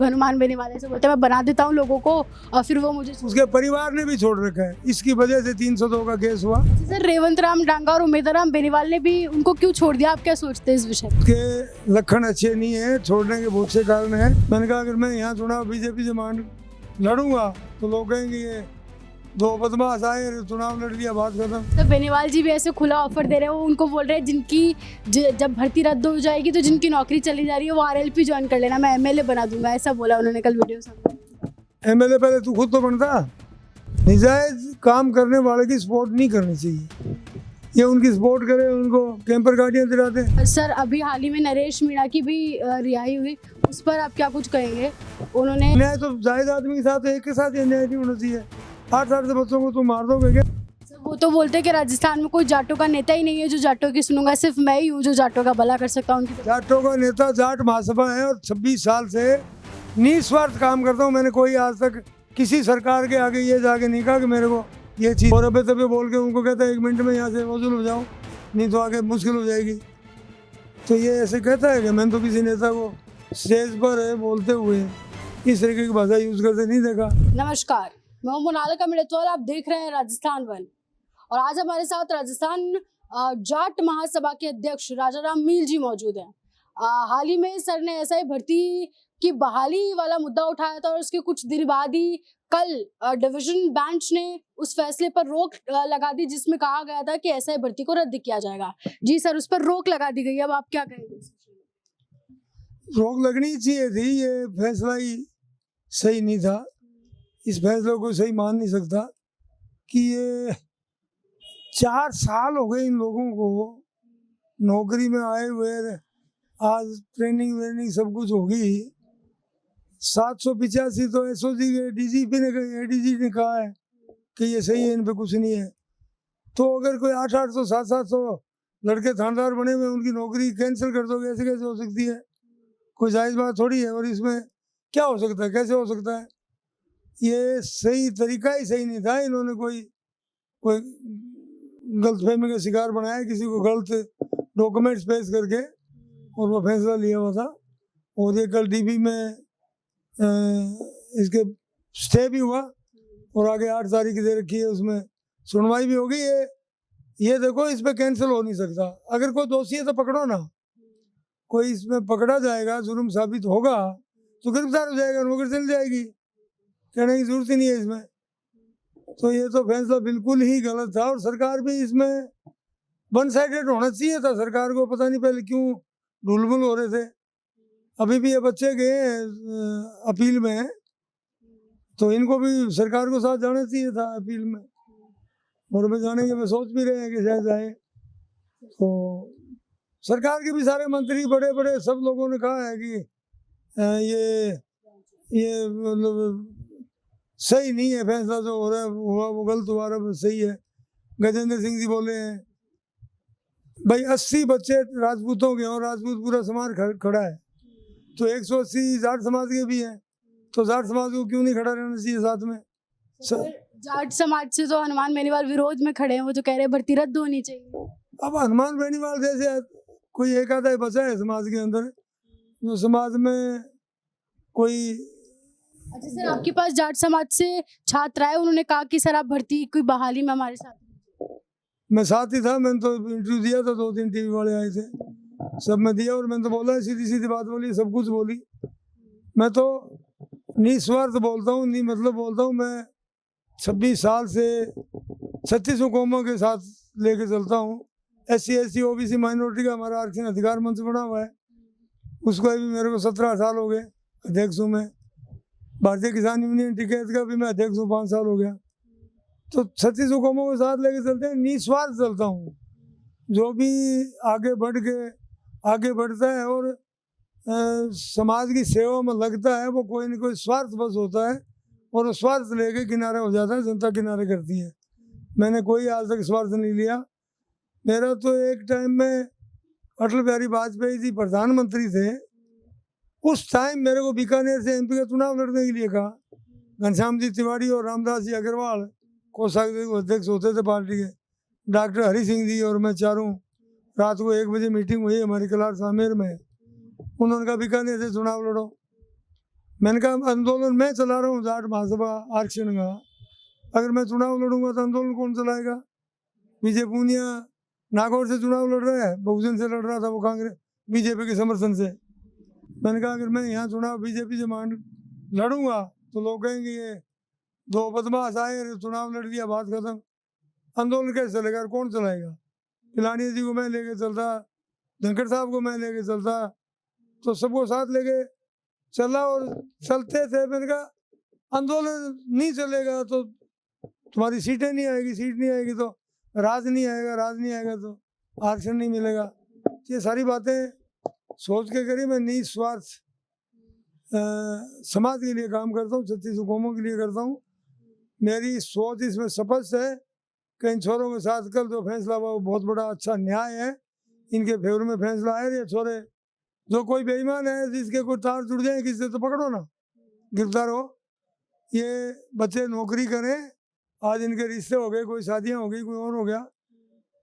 हनुमान बेनीवाल ऐसे बोलते हैं मैं बना देता हूँ लोगों को और फिर वो मुझे। उसके परिवार ने भी छोड़ रखा है, इसकी वजह से 302 का केस हुआ। सर रेवंत राम डांगा और उमेदराम बेनीवाल ने भी उनको क्यों छोड़ दिया, आप क्या सोचते हैं इस विषय में? के लक्षण अच्छे नहीं है, छोड़ने के बहुत से कारण है। मैंने कहा अगर मैं यहाँ चुनाव बीजेपी से मान लड़ूंगा तो लोग कहेंगे ये दो बदमाश आए, चुनाव लड़ लिया, बात खत्म। तो बेनीवाल जी भी ऐसे खुला ऑफर दे रहे हैं, वो उनको बोल रहे हैं जिनकी जब भर्ती रद्द हो जाएगी तो जिनकी नौकरी चली जा रही है वो आरएलपी ज्वाइन कर लेना, मैं एमएलए बना दूंगा, ऐसा बोला उन्होंने कल वीडियो सामने। एमएलए पहले तू खुद तो बनता। निजायज काम करने वाले की सपोर्ट नहीं करनी चाहिए, ये उनकी सपोर्ट करे, उनको कैंपर गाड़ियाँ दिलाते। सर अभी हाल ही में नरेश मीणा की भी रिहाई हुई, उस पर आप क्या कुछ कहेंगे? उन्होंने न्याय तो जायज आदमी के साथ एक के साथ ये न्याय नहीं होना चाहिए। 8 साल से बच्चों को तुम मार दोगे क्या? वो तो बोलते हैं कि राजस्थान में कोई जाटों का नेता ही नहीं है जो जाटों की सुनूंगा, सिर्फ मैं ही हूँ जो जाटों का भला कर सकता हूँ। जाटों का नेता जाट महासभा है और 26 साल से निस्वार्थ काम करता हूँ। मैंने कोई आज तक किसी सरकार के आगे ये जाके नहीं कहा कि मेरे को ये चीज़, और अभी तभी बोल के उनको कहता है 1 मिनट में यहाँ से वसूल हो जाओ, नहीं तो आगे मुश्किल हो जाएगी। तो ये ऐसे कहता है कि मैंने तो किसी नेता को स्टेज पर है बोलते हुए इस तरीके की भाषा यूज करते नहीं देखा। नमस्कार, मैं हूं मोनालिका मिर्तवाल, आप देख रहे हैं राजस्थान वन और आज हमारे साथ राजस्थान जाट महासभा के अध्यक्ष राजाराम मील जी मौजूद हैं। हाल ही में सर ने एसआई भर्ती की बहाली वाला मुद्दा उठाया था और उसके कुछ दिन बाद ही कल डिवीजन बेंच ने उस फैसले पर रोक लगा दी जिसमें कहा गया था कि एसआई भर्ती को रद्द किया जाएगा। जी सर, उस पर रोक लगा दी गई, अब आप क्या कहेंगे? रोक लगनी चाहिए थी, ये फैसला ही सही नहीं था। इस फैसले को सही मान नहीं सकता कि ये 4 साल हो गए इन लोगों को नौकरी में आए हुए, आज ट्रेनिंग वेनिंग सब कुछ होगी। 785 तो एसओजी के डीजीपी ने एडीजी ने कहा है कि ये सही है, इन पे कुछ नहीं है। तो अगर कोई 800 700 लड़के थानेदार बने हुए उनकी नौकरी कैंसिल कर दोगे, ऐसे कैसे हो सकती है? कोई जायज़ बात थोड़ी है। और इसमें क्या हो सकता है, कैसे हो सकता है? ये सही तरीका ही सही नहीं था। इन्होंने कोई गलतफहमी का शिकार बनाया, किसी को गलत डॉक्यूमेंट्स पेश करके, और वो फैसला लिया हुआ था। और ये कल डीबी में इसके स्टे भी हुआ और आगे 8 तारीख दे रखी है, उसमें सुनवाई भी होगी। ये देखो, इस पे कैंसिल हो नहीं सकता। अगर कोई दोषी है तो पकड़ो ना, कोई इसमें पकड़ा जाएगा, जुर्म साबित होगा तो गिरफ्तार हो जाएगा, नौकरी चल जाएगी, कहने की जरूरत ही नहीं है इसमें। तो ये तो फैसला बिल्कुल ही गलत था और सरकार भी इसमें वन साइडेड होना चाहिए था। सरकार को पता नहीं पहले क्यों ढुलमुल हो रहे थे। अभी भी ये बच्चे गए हैं अपील में, तो इनको भी सरकार को साथ जाना चाहिए था अपील में, और वे जाने के सोच भी रहे हैं कि शायद जाए। तो सरकार के भी सारे मंत्री बड़े बड़े सब लोगों ने कहा है कि ये मतलब सही नहीं है, फैसला जो हो रहा है हुआ वो गलत हुआ, रहा सही है। गजेंद्र सिंह जी बोले हैं भाई 80 बच्चे राजपूतों के और राजपूत पूरा समाज खड़ा है, तो 180 जाट समाज के भी हैं, तो जाट समाज को क्यों नहीं खड़ा रहना चाहिए साथ में? जाट समाज से तो हनुमान बेनीवाल विरोध में खड़े हैं, वो तो कह रहे हैं भर्ती रद्द होनी चाहिए। अब हनुमान बेनीवाल जैसे कोई एक आधा बचा है समाज के अंदर जो समाज में कोई। अच्छा सर, आपके पास जाट समाज से छात्र आए, उन्होंने कहा कि सर आप भर्ती की बहाली में हमारे साथ। मैं साथ ही था, मैंने तो इंटरव्यू दिया था, 2-3 टीवी वाले आए थे, सब में दिया, और मैंने तो बोला, सीधी सीधी बात बोली, सब कुछ बोली। मैं तो निस्वार्थ बोलता हूँ, नहीं मतलब बोलता हूँ। मैं 26 साल से 36 कौमों के साथ लेके चलता हूँ। SC ST OBC माइनॉरिटी का हमारा आरक्षण अधिकार मंच बना हुआ है, उसको भी मेरे को 17 साल हो गए अध्यक्ष हूँ मैं। भारतीय किसान यूनियन टिकैत का भी मैं अध्यक्ष हूँ, 5 साल हो गया। तो 36 कौमों के साथ लेके चलते हैं, निस्वार्थ चलता हूँ। जो भी आगे बढ़ता है और समाज की सेवा में लगता है, वो कोई न कोई स्वार्थ बस होता है और वो स्वार्थ लेके किनारे हो जाता है, जनता किनारे करती है। मैंने कोई आज तक स्वार्थ नहीं लिया। मेरा तो एक टाइम में अटल बिहारी वाजपेयी जी प्रधानमंत्री थे, उस टाइम मेरे को बीकानेर से MP का चुनाव लड़ने के लिए कहा। घनश्याम जी तिवारी और रामदास जी अग्रवाल कोषाध्यक्ष अध्यक्ष होते थे पार्टी के, डॉक्टर हरि सिंह जी और मैं, चारों रात को 1 बजे मीटिंग हुई हमारी कलार सामेर में। उन्होंने कहा बीकानेर से चुनाव लड़ो। मैंने कहा आंदोलन मैं चला रहा हूँ जाट महासभा आरक्षण का, अगर मैं चुनाव लड़ूंगा तो आंदोलन कौन चलाएगा? विजय पूनिया नागौर से चुनाव लड़ रहा है, बहुजन से लड़ रहा था, वो कांग्रेस बीजेपी के समर्थन से। मैंने कहा अगर मैं यहाँ चुनाव बीजेपी से मान लड़ूंगा तो लोग कहेंगे ये दो बदमाश आए, चुनाव लड़ दिया, बात खत्म। आंदोलन कैसे चलेगा, कौन चलाएगा? पिलानी जी को मैं लेके चलता, धनखड़ साहब को मैं लेके चलता, तो सबको साथ लेके चला और चलते थे। मैंने कहा आंदोलन नहीं चलेगा तो तुम्हारी सीटें नहीं आएगी, सीट नहीं आएगी तो राज नहीं आएगा, राज नहीं आएगा तो आरक्षण नहीं मिलेगा। ये सारी बातें सोच के करी। मैं निस्वार्थ समाज के लिए काम करता हूँ, 36 कौमों के लिए करता हूँ। मेरी सोच इसमें स्पष्ट है कि इन छोरों के साथ कल जो फैसला हुआ वो बहुत बड़ा अच्छा न्याय है, इनके फेवर में फैसला है। ये छोरे जो कोई बेईमान है, जिसके कोई तार जुड़ जाए किसी से तो पकड़ो ना, गिरफ्तार हो। ये बच्चे नौकरी करें, आज इनके रिश्ते हो गए, कोई शादियाँ हो गई, कोई और हो गया,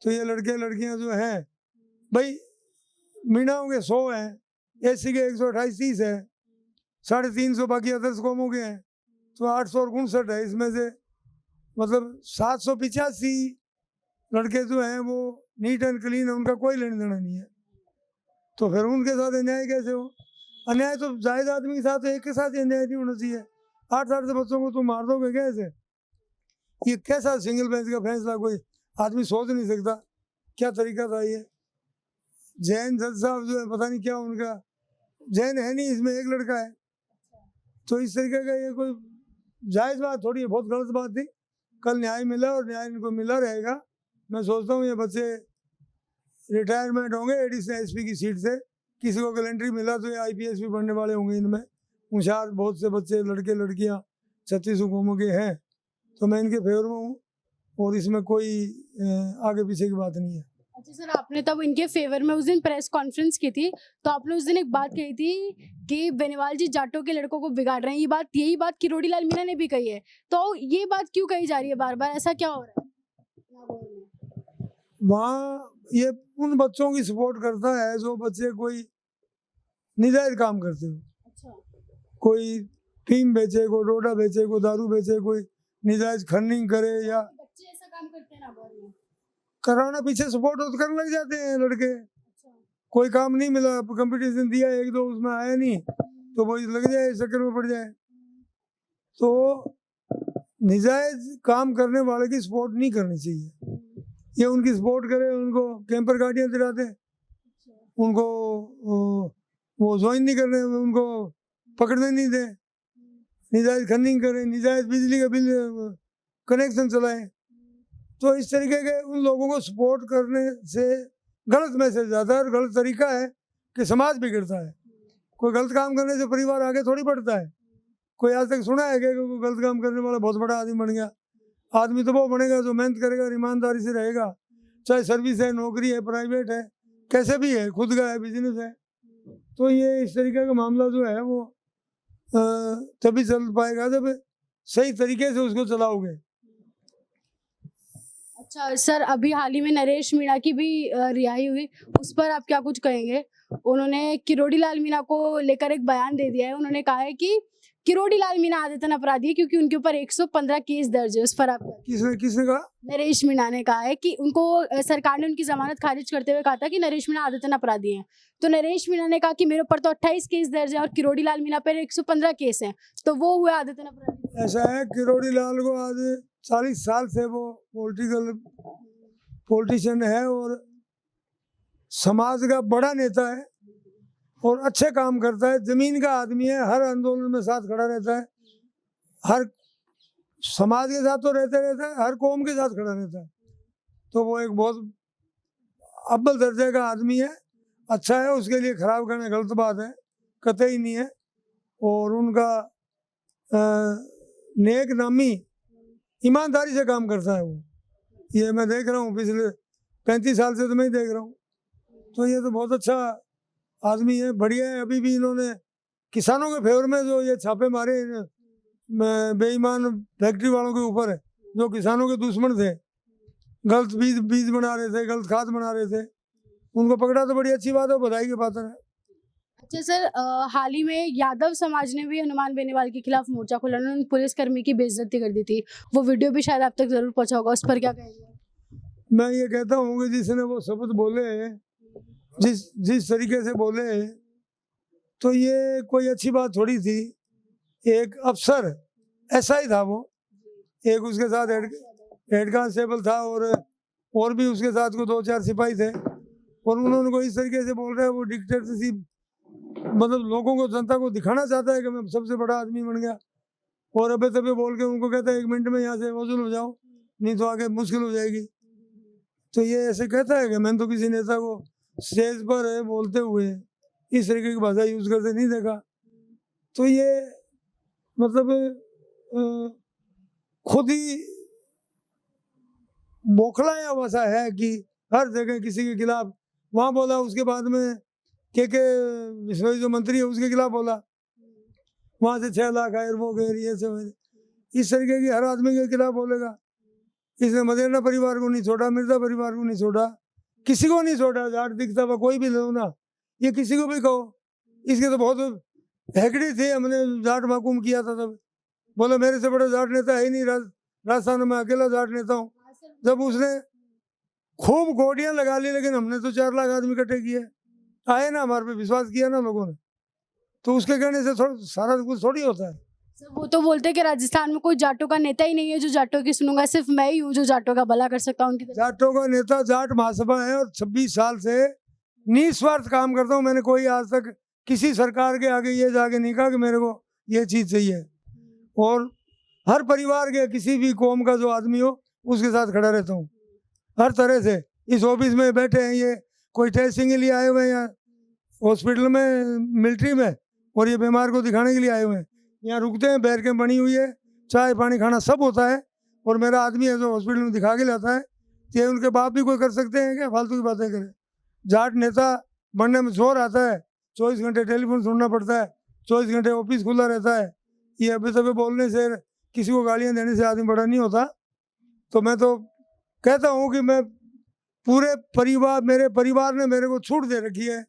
तो ये लड़के लड़कियाँ जो हैं भाई मीणाओं के 100 हैं, एससी के 128-30 है, 350 बाकी अदर्स कौमों के हैं, तो 859 है। इसमें से मतलब 785 लड़के जो हैं वो नीट एंड क्लीन है, उनका कोई लेना देना नहीं है। तो फिर उनके साथ अन्याय कैसे हो? अन्याय तो जायज आदमी के साथ, एक के साथ अन्याय नहीं होना चाहिए। 8 साल से बच्चों को तुम मार दोगे कैसे? ये कैसा सिंगल बेंच का फैसला कोई आदमी सोच नहीं सकता। क्या तरीका था ये? जैन जज साहब जो है पता नहीं क्या उनका, जैन है नहीं, इसमें एक लड़का है, तो इस तरीके का ये कोई जायज बात थोड़ी है, बहुत गलत बात थी। कल न्याय मिला और न्याय इनको मिला रहेगा। मैं सोचता हूँ ये बच्चे रिटायरमेंट होंगे एडिशनल एसपी की सीट से, किसी को कैलेंडरी मिला तो ये आईपीएस भी बनने वाले होंगे। इनमें होशियार बहुत से बच्चे, लड़के लड़कियाँ 36 कौमों के हैं, तो मैं इनके फेवर में हूँ और इसमें कोई आगे पीछे की बात नहीं है। अच्छा सर, आपने तब इनके फेवर में उस दिन प्रेस कॉन्फ्रेंस की थी, तो आपने उस दिन एक बात कही थी कि बेनीवाल जी जाटों के लड़कों को बिगाड़ रहे हैं। यही बात किरोड़ी लाल मीणा ने भी कही है, तो ये बात क्यों कही जा रही है बार बार? ऐसा क्या हो रहा है वहाँ? ये उन बच्चों की सपोर्ट करता है जो बच्चे कोई निजायज काम करते हो। अच्छा। कोई फीम बेचे, कोई डोडा बेचे, कोई दारू बेचे, कोई निजायज खर्निंग करे, या बच्चे ऐसा काम करते हैं ना में कराना पीछे सपोर्ट तो करने लग जाते हैं लड़के। अच्छा। कोई काम नहीं मिला, कंपटीशन दिया एक दो, उसमें आया नहीं तो वो लग जाए, चक्कर में पड़ जाए। तो निजायज काम करने वाले की सपोर्ट नहीं करनी चाहिए। ये उनकी सपोर्ट करे, उनको कैंपर गाड़ियाँ दिलाते, उनको वो ज्वाइन नहीं करने, उनको पकड़ने नहीं दे, निजायज खर्निंग करें, निजायज बिजली का बिल कनेक्शन चलाएं। तो इस तरीके के उन लोगों को सपोर्ट करने से गलत मैसेज आता है और गलत तरीका है कि समाज बिगड़ता है। कोई गलत काम करने से परिवार आगे थोड़ी बढ़ता है। कोई आज तक सुना है कि कोई गलत काम करने वाला बहुत बड़ा आदमी बन गया? आदमी तो वो बनेगा जो मेहनत करेगा, ईमानदारी से रहेगा, चाहे सर्विस है, नौकरी है, प्राइवेट है, कैसे भी है, खुद का है, बिजनेस है। तो ये इस तरीके का मामला जो है वो तभी चल पाएगा जब सही तरीके से उसको चलाओगे। अच्छा सर, अभी हाल ही में नरेश मीणा की भी रिहाई हुई, उस पर आप क्या कुछ कहेंगे? उन्होंने किरोड़ी लाल मीणा को लेकर एक बयान दे दिया है। उन्होंने कहा है कि किरोड़ी लाल मीणा आदतन अपराधी है क्योंकि उनके ऊपर 115 केस दर्ज है। उस पर आप किसने कहा? नरेश मीणा ने कहा है कि उनको सरकार ने उनकी जमानत खारिज करते हुए कहा था कि नरेश मीणा आदतन अपराधी हैं। तो नरेश मीणा ने कहा कि मेरे ऊपर तो 28 केस दर्ज है और किरोड़ी लाल मीणा पर 115 केस हैं, तो वो हुए आदतन अपराधी। ऐसा है, किरोड़ी लाल को आज 40 साल से वो पॉलिटिशियन है और समाज का बड़ा नेता है और अच्छे काम करता है, जमीन का आदमी है, हर आंदोलन में साथ खड़ा रहता है, हर समाज के साथ तो रहता है, हर कौम के साथ खड़ा रहता है। तो वो एक बहुत अव्वल दर्जे का आदमी है, अच्छा है। उसके लिए खराब करना गलत बात है, कतई नहीं है। और उनका नेक नामी ईमानदारी से काम करता है वो, ये मैं देख रहा हूँ पिछले 35 साल से तो मैं देख रहा हूँ। तो ये तो बहुत अच्छा आदमी है, बढ़िया है। अभी भी इन्होंने किसानों के फेवर में जो ये छापे मारे बेईमान फैक्ट्री वालों के ऊपर है, जो किसानों के दुश्मन थे, गलत बीज बना रहे थे, गलत खाद बना रहे थे, उनको पकड़ा तो बड़ी अच्छी बात है, बधाई की बात है। अच्छा सर, हाल ही में यादव समाज ने भी हनुमान बेनीवाल के खिलाफ मोर्चा खोला, उन्होंने पुलिसकर्मी की बेइज्जती कर दी थी। वो वीडियो भी शायद आप तक जरूर पहुंचा होगा, उस पर क्या कहेंगे? मैं ये कहता हूँ कि जिसने वो शब्द बोले, जिस जिस तरीके से बोले, तो ये कोई अच्छी बात थोड़ी थी। एक अफसर ऐसा ही था वो, एक उसके साथ हेड कांस्टेबल था और भी उसके साथ को 2-4 सिपाही थे, और उन्होंने को इस तरीके से बोल रहे हैं वो डिक्टेटरशिप, मतलब लोगों को, जनता को दिखाना चाहता है कि मैं सबसे बड़ा आदमी बन गया, और अबे तबे बोल के उनको कहता है 1 मिनट में यहाँ से वसूल हो जाओ, नहीं तो आगे मुश्किल हो जाएगी। तो ये ऐसे कहता है कि मैंने तो किसी नेता को स्टेज पर बोलते हुए इस तरीके की भाषा यूज करते नहीं देखा। तो ये मतलब खुद ही बौखलाया वैसा है कि हर जगह किसी के खिलाफ वहाँ बोला, उसके बाद में के जो मंत्री है उसके खिलाफ बोला, वहाँ से 6 लाख आए, वो गए, ये सब इस तरीके की हर आदमी के खिलाफ बोलेगा। इसने मदेना परिवार को नहीं छोड़ा, मिर्जा परिवार को नहीं छोड़ा, किसी को नहीं छोड़ा। जाट दिखता हुआ कोई भी लो ना, ये किसी को भी कहो, इसके तो बहुत हैकड़ी थे। हमने जाट महकूम किया था तब, बोले मेरे से बड़ा जाट नेता है ही नहीं, राजस्थान में अकेला जाट नेता हूँ। जब उसने खूब गोटियां लगा ली, लेकिन हमने तो 4 लाख आदमी इकट्ठे किए, आए ना, हमारे पे विश्वास किया ना लोगों ने, तो उसके कहने से सारा कुछ थोड़ी होता है। सर वो तो बोलते हैं कि राजस्थान में कोई जाटों का नेता ही नहीं है जो जाटों की सुनूंगा, सिर्फ मैं ही हूँ जो जाटों का भला कर सकता हूँ। उनकी जाटों का नेता जाट महासभा है, और 26 साल से निस्वार्थ काम करता हूँ। मैंने कोई आज तक किसी सरकार के आगे ये जाके नहीं कहा कि मेरे को ये चीज़ चाहिए, और हर परिवार के किसी भी कौम का जो आदमी हो उसके साथ खड़ा रहता हूँ हर तरह से। इस ऑफिस में बैठे हैं ये कोई टेस्टिंग के लिए आए हुए हैं, यहाँ हॉस्पिटल में, मिलिट्री में, और ये बीमार को दिखाने के लिए आए हुए हैं। यहाँ रुकते हैं, बैठ के बनी हुई है, चाय पानी खाना सब होता है, और मेरा आदमी है जो हॉस्पिटल में दिखा के लाता है। तो ये उनके बाप भी कोई कर सकते हैं क्या? फालतू की बातें करें। जाट नेता बनने में जोर आता है, 24 घंटे टेलीफोन सुनना पड़ता है, 24 घंटे ऑफिस खुला रहता है। ये अभी तभी बोलने से, किसी को गालियाँ देने से आदमी बड़ा नहीं होता। तो मैं तो कहता हूँ कि मैं पूरे परिवार, मेरे परिवार ने मेरे को छूट दे रखी है।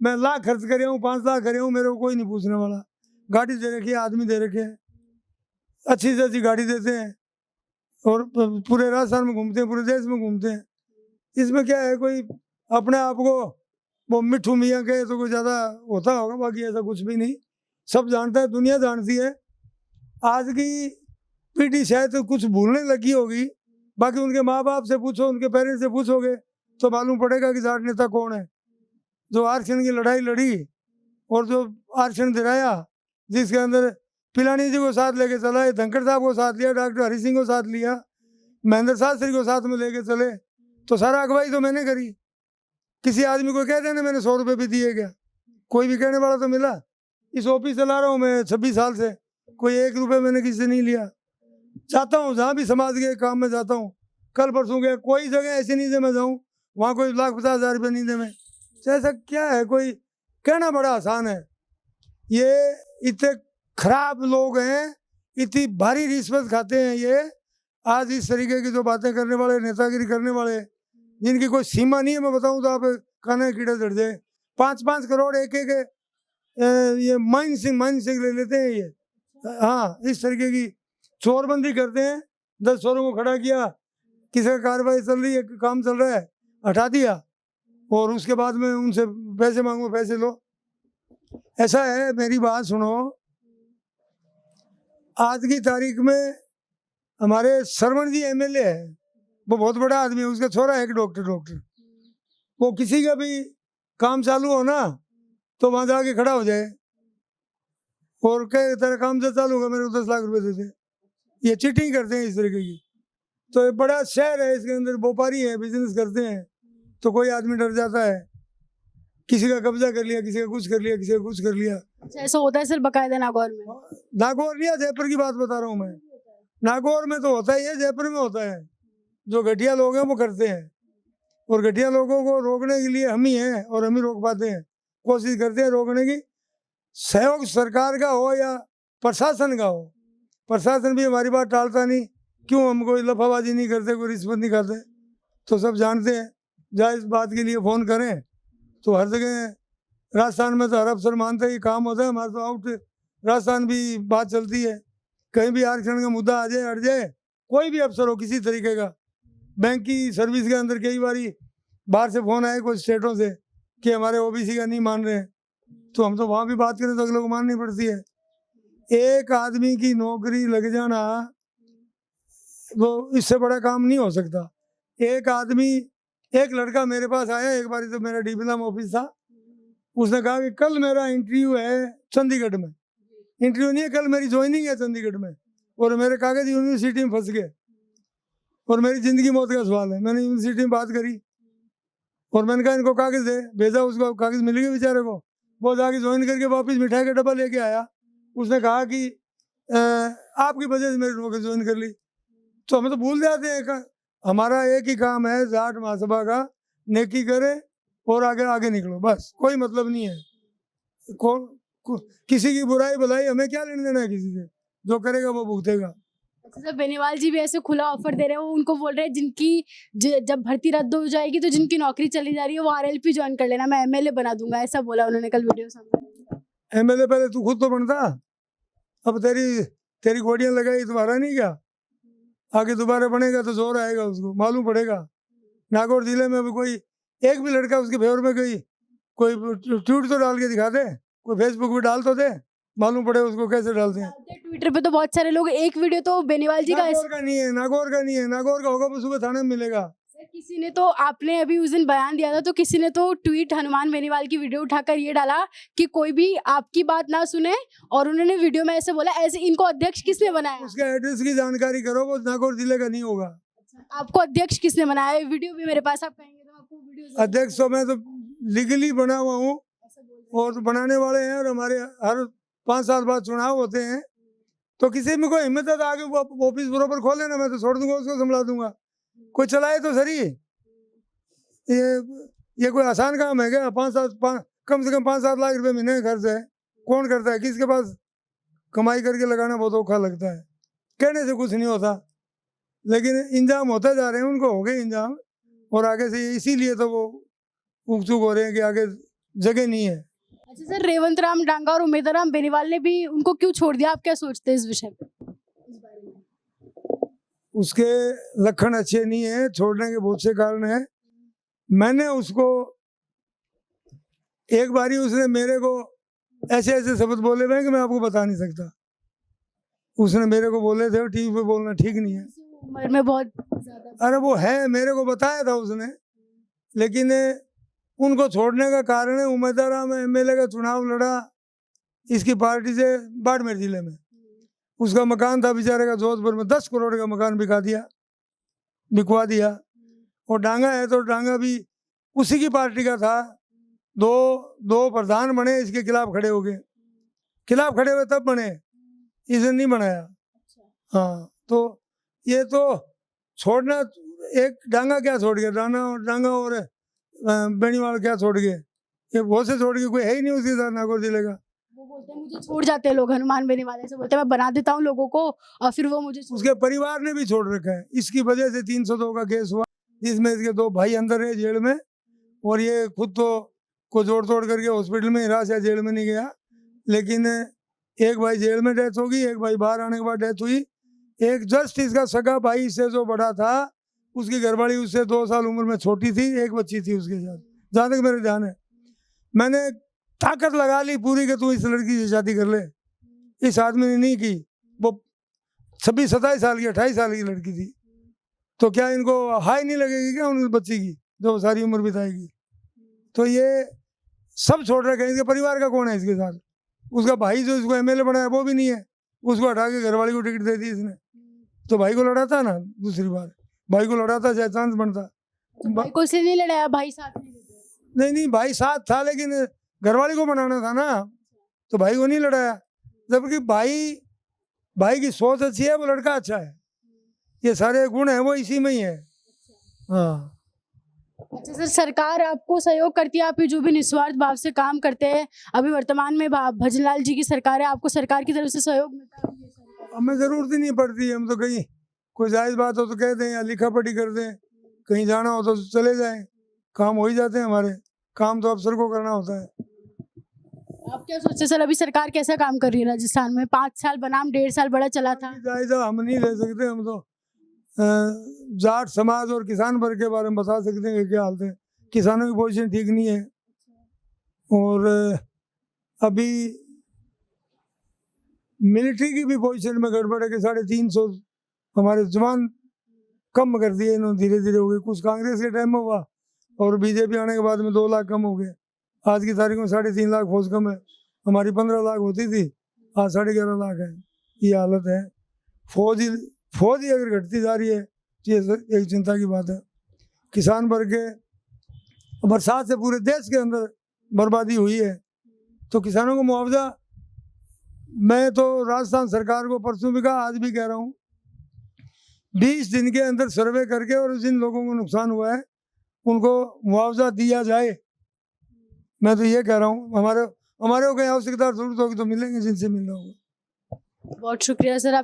मैं लाख खर्च करे हूँ, 5 लाख करे हूँ, मेरे को कोई नहीं पूछने वाला। गाड़ी दे रखी है, आदमी दे रखे हैं, अच्छी से अच्छी गाड़ी देते हैं, और पूरे राजस्थान में घूमते हैं, पूरे देश में घूमते हैं। इसमें क्या है, कोई अपने आप को वो मिट्ठू मियाँ कहे तो कोई ज़्यादा होता होगा, बाकी ऐसा कुछ भी नहीं। सब जानता है, दुनिया जानती है। आज की पीढ़ी शायद तो कुछ भूलने लगी होगी, बाकी उनके माँ बाप से पूछो, उनके पेरेंट्स से पूछोगे तो मालूम पड़ेगा कि जाट नेता कौन है। जो आरक्षण की लड़ाई लड़ी और जो आरक्षण दिलाया, जिसके अंदर पिलानी जी को साथ लेके चला, धनखड़ साहब को साथ लिया, डॉक्टर हरि सिंह को साथ लिया, महेंद्र शास्त्री को साथ में लेके चले, तो सारा अगुवाई तो मैंने करी। किसी आदमी को कह देना मैंने 100 रुपये भी दिए क्या? कोई भी कहने वाला तो मिला? इस ऑफिस चला रहा हूँ मैं 26 साल से, कोई 1 रुपये मैंने किसी से नहीं लिया। जाता हूँ जहाँ भी समाज के काम में जाता हूँ, कल परसों गया, कोई जगह ऐसी नहीं दे मैं जाऊँ वहाँ कोई 1,50,000 रुपये नहीं दे मैं। ऐसा क्या है, कोई कहना बड़ा आसान है। ये इतने खराब लोग हैं, इतनी भारी रिश्वत खाते हैं ये। आज इस तरीके की जो बातें करने वाले, नेतागिरी करने वाले, जिनकी कोई सीमा नहीं है, मैं बताऊं तो आप काने कीड़े चढ़ जाए। 5-5 करोड़ एक ये माइन सिंह ले लेते हैं ये। हाँ, इस तरीके की चोरबंदी करते हैं। 10 चोरों को खड़ा किया, किसी का कार्रवाई चल रही है, काम चल रहा है, हटा दिया, और उसके बाद में उनसे पैसे मांगो, पैसे लो। ऐसा है, मेरी बात सुनो। आज की तारीख में हमारे सरवण जी एमएलए है, वो बहुत बड़ा आदमी है, उसका छोरा है एक डॉक्टर। वो किसी का भी काम चालू हो ना तो वहां जाके खड़ा हो जाए और कहे तेरा काम से चालू होगा, मेरे को 10 लाख रुपए दे दे। ये चीटिंग करते हैं इस तरीके की। तो ये बड़ा शहर है, इसके अंदर व्यापारी है, बिजनेस करते हैं, तो कोई आदमी डर जाता है, किसी का कब्जा कर लिया, किसी का कुछ कर लिया, किसी का कुछ कर लिया। अच्छा, ऐसा होता है सर बकायदा नागौर में? नागौर नहीं है, जयपुर की बात बता रहा हूँ मैं। नागौर में तो होता ही है, जयपुर में होता है। जो घटिया लोग हैं वो करते हैं, और घटिया लोगों को रोकने के लिए हम ही हैं, और हम ही रोक पाते हैं, कोशिश करते हैं रोकने की। सहयोग सरकार का हो या प्रशासन का हो, प्रशासन भी हमारी बात टालता नहीं। क्यों हम कोई लफाबाजी नहीं करते, कोई रिश्वत नहीं खाते, तो सब जानते हैं। जहाँ इस बात के लिए फ़ोन करें तो हर जगह राजस्थान में तो हर अफसर मानते ही काम होता है, हमारे तो आउट राजस्थान भी बात चलती है। कहीं भी आरक्षण का मुद्दा आ जाए, अड़ जाए, कोई भी अफसर हो किसी तरीके का, बैंक की सर्विस के अंदर कई बारी बाहर से फोन आए कुछ स्टेटों से कि हमारे ओबीसी का नहीं मान रहे हैं, तो हम तो वहाँ भी बात करें तो अगले को माननी पड़ती है। एक आदमी की नौकरी लग जाना वो इससे बड़ा काम नहीं हो सकता। एक आदमी, एक लड़का मेरे पास आया एक बार, तो मेरा डिप्लोमा ऑफिस था, उसने कहा कि कल मेरा इंटरव्यू है चंडीगढ़ में। इंटरव्यू नहीं है, कल मेरी ज्वाइनिंग है चंडीगढ़ में, और मेरे कागज यूनिवर्सिटी में फंस गए और मेरी जिंदगी मौत का सवाल है। मैंने यूनिवर्सिटी में बात करी और मैंने कहा इनको कागज दे, भेजा, उसको कागज मिल गए बेचारे को। वो जाके ज्वाइन करके वापस मिठाई का डब्बा लेके आया। उसने कहा कि आपकी वजह से मेरी नौकरी ज्वाइन कर ली। तो हमें तो भूल जाते हैं, हमारा एक ही काम है जाट महासभा का, नेकी करे और आगे आगे निकलो, बस, कोई मतलब नहीं है। किसी की बुराई भलाई हमें क्या लेने देना है किसी से, जो करेगा वो भुगतेगा। अच्छा सर, बेनीवाल जी भी ऐसे खुला ऑफर दे रहे हैं, वो उनको बोल रहे हैं जिनकी जब भर्ती रद्द हो जाएगी तो जिनकी नौकरी चली जा रही है वो आरएलपी ज्वाइन कर लेना, मैं एमएलए बना दूंगा, ऐसा बोला उन्होंने कल वीडियो सामने। एमएलए पहले तू खुद तो बनता, अब तेरी गोटियां लगाई तुम्हारा नहीं क्या, आगे दोबारा बनेगा तो जोर आएगा, उसको मालूम पड़ेगा। नागौर जिले में भी कोई एक भी लड़का उसके फेवर में कोई ट्वीट तो डाल के दिखा दे, कोई फेसबुक पे डाल तो दे, मालूम पड़े उसको कैसे डालते हैं। ट्विटर पे तो बहुत सारे लोग, एक वीडियो तो बेनीवाल जी का नागौर का नहीं है, नागौर का नहीं है, नागौर का होगा वो सुबह थाने में मिलेगा। सर किसी ने तो, आपने अभी उस दिन बयान दिया था तो किसी ने तो ट्वीट हनुमान बेनीवाल की वीडियो उठाकर ये डाला कि कोई भी आपकी बात ना सुने, और उन्होंने वीडियो में ऐसे बोला, ऐसे इनको अध्यक्ष किसने बनाया? उसके एड्रेस की जानकारी करो, वो नागौर जिले का नहीं होगा। आपको अध्यक्ष किसने बनाया? वीडियो भी मेरे पास, आप कहेंगे तो आपको वीडियो। अध्यक्ष तो मैं तो लीगली बना हुआ हूँ, और तो बनाने वाले हैं, और हमारे हर 5 साल बाद चुनाव होते हैं, तो किसी में कोई हिम्मत है तो आगे वो ऑफिस बरोबर खोले ना, मैं तो छोड़ दूंगा, उसको संभला दूंगा, कोई चलाए तो सही। ये कोई आसान काम है क्या? कम से कम 5-7 लाख रुपए महीने का खर्च है, कौन करता है? किसके पास कमाई करके लगाना बहुत औखा लगता है, कहने से कुछ नहीं होता, लेकिन इंजाम होते जा रहे हैं, उनको हो गए इंजाम, और आगे से इसीलिए तो वो उकचुक हो रहे हैं कि आगे जगह नहीं है। अच्छा सर, रेवंत राम डांगा और उमेदराम बेनीवाल ने भी उनको क्यों छोड़ दिया, आप क्या सोचते हैं इस विषय पे? उसके लक्षण अच्छे नहीं है, छोड़ने के बहुत से कारण है। मैंने उसको एक बारी, उसने मेरे को ऐसे ऐसे शब्द बोले हुए कि मैं आपको बता नहीं सकता। उसने मेरे को बोले थे, टीवी पे बोलना ठीक नहीं है, उम्र में बहुत ज्यादा। अरे वो है, मेरे को बताया था उसने, लेकिन उनको छोड़ने का कारण है उमेदवार में एमएलए का चुनाव लड़ा इसकी पार्टी से बाड़मेर जिले में। उसका मकान था बेचारे का जोधपुर में, 10 करोड़ का मकान बिकवा दिया। और डांगा है तो डांगा भी उसी की पार्टी का था। दो प्रधान बने, इसके खिलाफ खड़े हो गए, खिलाफ खड़े हुए तब बने, इसने नहीं बनाया। हाँ, तो ये तो छोड़ना, एक डांगा क्या छोड़ गया, डांगा और बेनीवाल क्या छोड़ गए, ये बहुत से छोड़ गए, कोई है ही नहीं उसके साथ नागौर जिले का। वो बोलते हैं मुझे छोड़ जाते हैं लोग, हनुमान बेनीवाल ऐसे बोलते हैं, मैं बना देता हूँ लोगों को और फिर वो मुझे उसके परिवार ने भी छोड़ रखा है, इसकी वजह से 302 का केस हुआ, जिसमें इसके 2 भाई अंदर है जेल में, और ये खुद तो को जोड़ तोड़ करके हॉस्पिटल में रहा, या जेल में नहीं गया, लेकिन एक भाई जेल में डेथ होगी, एक भाई बाहर आने के बाद डेथ हुई। एक जस्ट इसका सगा भाई इससे जो बड़ा था, उसकी घरवाली उससे 2 साल उम्र में छोटी थी, एक बच्ची थी उसके साथ, जहाँ तक मेरे ध्यान है। मैंने ताकत लगा ली पूरी कि तू इस लड़की से शादी कर ले, इस आदमी ने नहीं की। वो 26-27 साल की 28 साल की लड़की थी, तो क्या इनको हाई नहीं लगेगी क्या उन बच्ची की जो सारी उम्र बिताएगी? तो ये सब छोड़ रखे हैं। इसके परिवार का कौन है इसके साथ? उसका भाई जो इसको एमएलए बनाया वो भी नहीं है, उसको हटा के घरवाली को टिकट दे दी इसने। तो भाई को लड़ाता ना, दूसरी बार भाई को लड़ाता, चाहे चांस बनता। भाई को से नहीं लड़ाया, भाई साथ नहीं, नहीं भाई साथ था, लेकिन घरवाली को बनाना था ना, तो भाई को नहीं लड़ाया। जबकि भाई की सोच अच्छी है, वो लड़का अच्छा है, ये सारे गुण है वो इसी में ही है। हाँ। अच्छा सर, सरकार आपको सहयोग करती है, आप जो भी निस्वार्थ भाव से काम करते हैं, अभी वर्तमान में भजनलाल जी की सरकार है, आपको सरकार की तरफ से सहयोग मिलता है? हमें जरूरत ही नहीं पड़ती, हम तो कहीं कोई जायज़ बात हो तो कह दें या लिखा पढ़ी कर दें, कहीं जाना हो तो चले जाएं, काम हो ही जाते हैं हमारे। काम तो अफसर को करना होता है। आप क्या सोचते सर, अभी सरकार कैसा काम कर रही है राजस्थान में? 5 साल बनाम 1.5 साल बड़ा चला था। जायजा हम नहीं ले सकते, हम तो जाट समाज और किसान वर्ग के बारे में बता सकते हैं कि क्या हालत है। किसानों की पोजीशन ठीक नहीं है, और अभी मिलिट्री की भी पोजीशन में गड़बड़ है कि 350 हमारे जवान कम कर दिए इन्होंने, धीरे धीरे हो गए। कुछ कांग्रेस के टाइम में हुआ और बीजेपी आने के बाद में 2 लाख कम हो गए। आज की तारीख में 3.5 लाख फौज कम है। हमारी 15 लाख होती थी, आज 11.5 लाख है। ये हालत है। फौज ही अगर घटती जा रही है तो ये एक चिंता की बात है। किसान वर्ग के बरसात से पूरे देश के अंदर बर्बादी हुई है, तो किसानों को मुआवजा, मैं तो राजस्थान सरकार को परसों भी कहा, आज भी कह रहा हूँ, 20 दिन के अंदर सर्वे करके और जिन लोगों को नुकसान हुआ है उनको मुआवजा दिया जाए। मैं तो ये कह रहा हूँ, हमारे को कहीं आवश्यकता जरूरत होगी तो मिलेंगे जिनसे मिलना होगा। बहुत शुक्रिया सर।